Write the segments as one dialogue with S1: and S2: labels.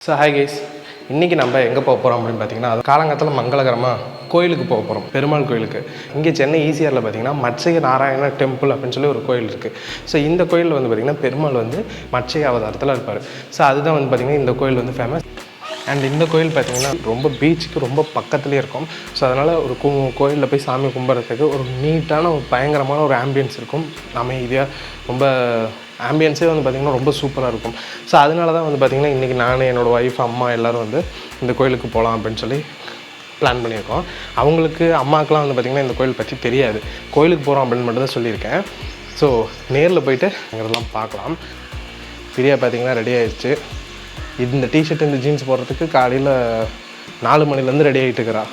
S1: So hi guys, இன்றைக்கி நம்ம எங்கே போக போகிறோம் அப்படின்னு பார்த்தீங்கன்னா, அது காலங்காலத்தில் மங்களகரமாக கோயிலுக்கு போக போகிறோம், பெருமாள் கோயிலுக்கு. இங்கே சென்னை ஈசிஆரில் பார்த்தீங்கன்னா மச்சைய நாராயண டெம்பிள் அப்படின்னு சொல்லி ஒரு கோயில் இருக்குது. ஸோ இந்த கோயிலில் வந்து பார்த்திங்கன்னா பெருமாள் வந்து மச்சைய அவதாரத்தில் இருப்பார். ஸோ அதுதான் வந்து பார்த்திங்கன்னா இந்த கோயில் வந்து ஃபேமஸ். அண்ட் இந்த கோயில் பார்த்திங்கன்னா ரொம்ப பீச்சுக்கு ரொம்ப பக்கத்துலேயே இருக்கும். ஸோ அதனால் ஒரு கோயிலில் போய் சாமி கும்பிட்றதுக்கு ஒரு நீட்டான ஒரு பயங்கரமான ஒரு ஆம்பியன்ஸ் இருக்கும். அமைதியாக ரொம்ப ஆம்பியன்ஸே வந்து பார்த்திங்கன்னா ரொம்ப சூப்பராக இருக்கும். ஸோ அதனால தான் வந்து பார்த்திங்கன்னா இன்றைக்கி நான், என்னோடய ஒய்ஃப், அம்மா எல்லோரும் வந்து இந்த கோயிலுக்கு போகலாம் அப்படின்னு சொல்லி பிளான் பண்ணியிருக்கோம். அவங்களுக்கு அம்மாக்கெலாம் வந்து பார்த்திங்கன்னா இந்த கோயில் பற்றி தெரியாது. கோயிலுக்கு போகிறோம் அப்படின்னு மட்டும் தான் சொல்லியிருக்கேன். ஸோ நேரில் போயிட்டு அங்கெல்லாம் பார்க்கலாம். பிரியா பார்த்திங்கன்னா ரெடி ஆகிடுச்சு. இந்த டிஷர்ட் இந்த ஜீன்ஸ் போடுறதுக்கு காலையில் 4 மணிலேருந்து ரெடி ஆகிட்டு இருக்கிறா.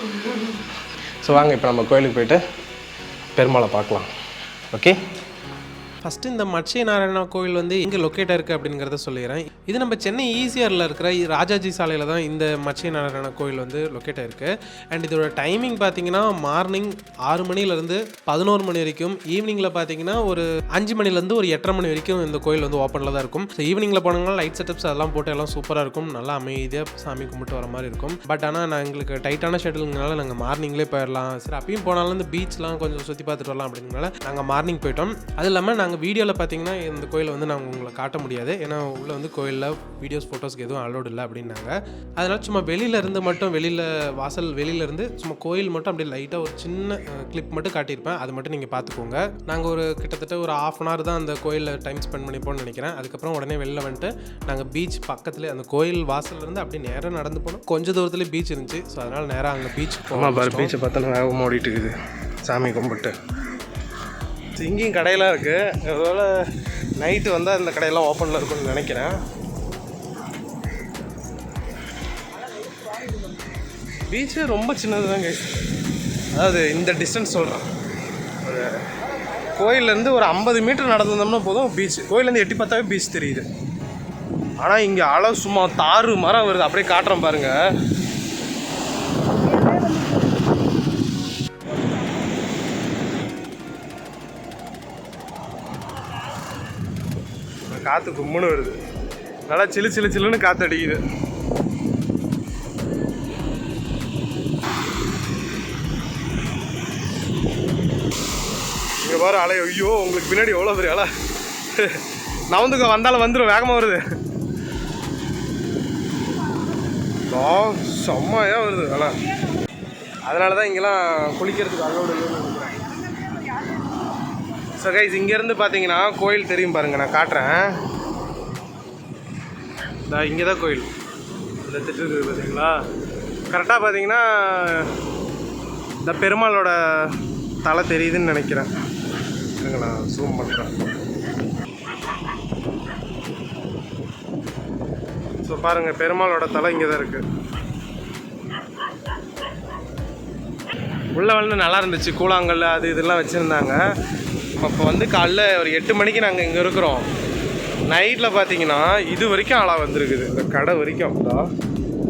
S1: ஸோ வாங்க இப்போ நம்ம கோயிலுக்கு போயிட்டு பெருமாளை பார்க்கலாம். ஓகே,
S2: ஃபஸ்ட்டு இந்த மச்சை நாராயணா கோயில் வந்து எங்கே லொக்கேட்டாக இருக்குது அப்படிங்கிறத சொல்லிடுறேன். இது நம்ம சென்னை ஈசிஆரில் இருக்கிற ராஜாஜி சாலையில் தான் இந்த மச்சை நாராயணா கோயில் வந்து லொக்கேட்டாக இருக்குது. அண்ட் இதோட டைமிங் பார்த்தீங்கன்னா மார்னிங் 6 மணிலேருந்து 11 மணி வரைக்கும், ஈவினிங்கில் பார்த்தீங்கன்னா ஒரு 5 மணிலேருந்து ஒரு 8:30 மணி வரைக்கும் இந்த கோயில் வந்து ஓப்பனில் தான் இருக்கும். ஸோ ஈவினிங்கில் போனாங்கன்னா லைட் செட்டப்ஸ் அதெல்லாம் போட்டு எல்லாம் சூப்பராக இருக்கும், நல்லா அமைதியாக சாமி கும்பிட்டு வர மாதிரி இருக்கும். பட் ஆனால் நான் எங்களுக்கு டைட்டான ஷெட்யூலுங்கனால நாங்கள் மார்னிங்லேயே போயிடலாம், சரி அப்பயும் போனாலும் இந்த பீச்லாம் கொஞ்சம் சுற்றி பார்த்துட்டு வரலாம் அப்படிங்கிறனால நாங்கள் மார்னிங் போயிட்டோம். அது இல்லாமல் நாங்கள் வீடியோவில் பார்த்தீங்கன்னா இந்த கோயிலை வந்து நாங்கள் உங்களை காட்ட முடியாது, ஏன்னா உள்ளே வந்து கோயிலில் வீடியோஸ் ஃபோட்டோஸ்க்கு எதுவும் அலோடு இல்லை அப்படின்னாங்க. அதனால் சும்மா வெளியிலேருந்து மட்டும் வாசல் வெளியிலேருந்து சும்மா கோயில் மட்டும் அப்படியே லைட்டாக ஒரு சின்ன கிளிப் மட்டும் காட்டியிருப்பேன், அது மட்டும் நீங்கள் பார்த்துக்கோங்க. நாங்கள் ஒரு கிட்டத்தட்ட ஒரு 1/2 hour தான் அந்த கோயிலில் டைம் ஸ்பெண்ட் பண்ணிப்போம்னு நினைக்கிறேன். அதுக்கப்புறம் உடனே வெளில வந்துட்டு நாங்கள் பீச் பக்கத்துலேயே அந்த கோயில் வாசல்லேருந்து அப்படியே நேராக நடந்து போனோம். கொஞ்சம் தூரத்துலேயே பீச் இருந்துச்சு. ஸோ அதனால் நேராக அங்கே பீச்
S1: போனால் பாரு, பீச்சை பார்த்தாலும் வேகமாக ஓடிட்டு இருக்குது சாமி கும்பிட்டு. இங்கேயும் கடையெல்லாம் இருக்குது. ஒருவேளை நைட்டு வந்தால் இந்த கடையெல்லாம் ஓப்பனில் இருக்குன்னு நினைக்கிறேன். பீச்சு ரொம்ப சின்னது தாங்க, அதாவது இந்த டிஸ்டன்ஸ் சொல்கிறேன். ஒரு கோயிலேருந்து ஒரு 50 மீட்டர் நடந்திருந்தோம்னா போதும் பீச். கோயிலேருந்து எட்டி பார்த்தாவே பீச் தெரியுது. ஆனால் இங்கே அலை சும்மா தாறு மரம் வருது, அப்படியே காட்டுறேன் பாருங்கள். காற்று கும்முன்னு வருது, நல்லா சிலு சிலு சிலுன்னு காற்று அடிக்குது. இங்கே பாரு அலை, ஐயோ உங்களுக்கு பின்னாடி எவ்வளோ பெரிய அலை. நவந்துக்க வந்தாலும் வந்துடும், வேகமாக வருது, செம்மையாக வருது அலை. அதனால தான் இங்கெல்லாம் குளிக்கிறதுக்கு அலோடு இல்லைன்னு நினைக்கிறேன். ஸோ கைஸ், இங்கேருந்து பார்த்தீங்கன்னா கோயில் தெரியும் பாருங்கள், நான் காட்டுறேன். இங்கே தான் கோயில், இந்த திட்டு இருக்குது பார்த்தீங்களா. கரெக்டாக பார்த்தீங்கன்னா இந்த பெருமாளோட தலை தெரியுதுன்னு நினைக்கிறேன். நான் ஜூம் பண்ணுறேன். ஸோ பாருங்கள், பெருமாளோட தலை இங்கே தான் இருக்குது. உள்ளே வந்து நல்லா இருந்துச்சு, கூழாங்கல் அது இதெல்லாம் வச்சுருந்தாங்க. இப்போ வந்து காலைல ஒரு 8 மணிக்கு நாங்கள் இங்கே இருக்கிறோம். நைட்டில் பார்த்தீங்கன்னா இது வரைக்கும் ஆளாக வந்துருக்குது, இந்த கடை வரைக்கும். தான்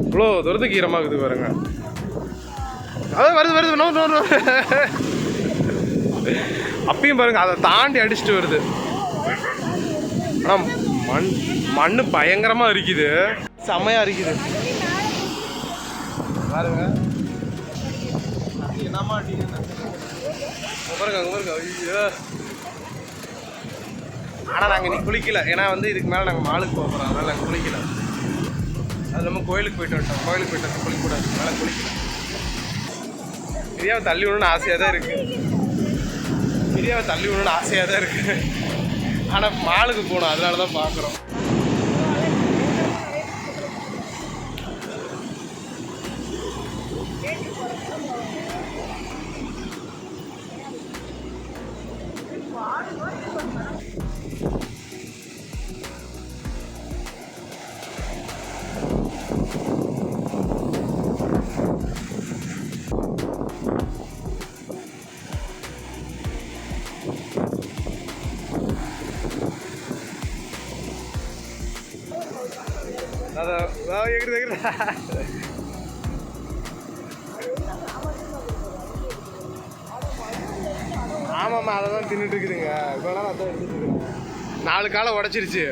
S1: இவ்வளோ தூரத்துக்கு ஈரமாகுது பாருங்க. அதான் வருது வருது நோ அப்பயும் பாருங்கள், அதை தாண்டி அடிச்சுட்டு வருது. ஆனால் மண் பயங்கரமாக இருக்குது, செம்மையாக இருக்குது பாருங்க. என்னம்மா பாருங்க, அங்கே பாருங்க. ஐயோ, ஆனால் நாங்கள் இன்னைக்கு குளிக்கல, ஏன்னா வந்து இதுக்கு மேலே நாங்கள் மாலுக்கு போக போகிறோம், அதனால் நாங்கள் குளிக்கல. அது இல்லாமல் கோயிலுக்கு போயிட்டு வந்துட்டோம், கோயிலுக்கு போயிட்டு குளிக்கக்கூடாது, அதனால குளிக்கல. பிரியாவை தள்ளி விடணும்னு ஆசையாக தான் இருக்குது, பிரியாவை தள்ளி விடணும்னு ஆசையாக தான் இருக்குது. ஆனால் மாலுக்கு போகணும், அதனால தான் பார்க்குறோம். ஆமாம்மா, அதை தான் தின்னுட்டு இருக்குதுங்க. இப்போ நாள் அதான் எடுத்துட்டு இருக்குங்க. 4 காலை உடச்சிருச்சு,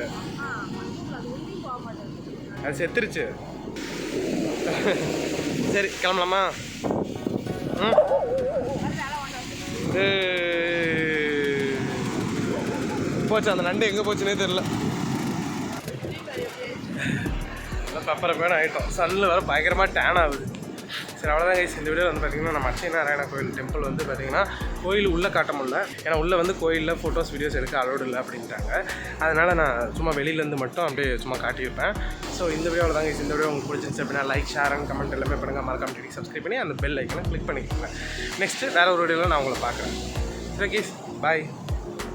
S1: அது செத்துருச்சு. சரி கிளம்பலாமா? ம் போச்சு, அந்த நண்டு எங்கே போச்சுன்னே தெரில. பெப்பரை பேன் ஆகிட்டோம். சன்னில் வர பயங்கரமாக டேன் ஆகுது. சரி அவ்வளோதான் கைஸ். இந்த வீடியோ வந்து பார்த்திங்கன்னா நம்ம மச்சை நாராயண கோயில் டெம்பிள் வந்து பார்த்திங்கன்னா கோயில் உள்ளே காட்ட முடியல. ஏன்னா உள்ளே வந்து கோயிலில் ஃபோட்டோஸ் வீடியோஸ் எடுக்க அலோடு இல்லை அப்படின்ட்டாங்க. அதனால் நான் சும்மா வெளியிலேருந்து மட்டும் அப்படியே சும்மா காட்டியிருப்பேன். ஸோ இந்த வீடியோவில் தான் கைஸ். இந்த வீடியோ உங்களுக்கு பிடிச்சிருந்துச்சு அப்படின்னா லைக், ஷேர் அண்ட் கமெண்ட் எல்லாமே பண்ணுங்கள். மறக்காம டிவி சப்ஸ்கிரைப் பண்ணி அந்த பெல் ஐக்கனை கிளிக் பண்ணிக்கோங்க. நெக்ஸ்ட்டு வேறு ஒரு வீடியோவில் நான் உங்களை பார்க்குறேன். ஓகே கைஸ், பாய்.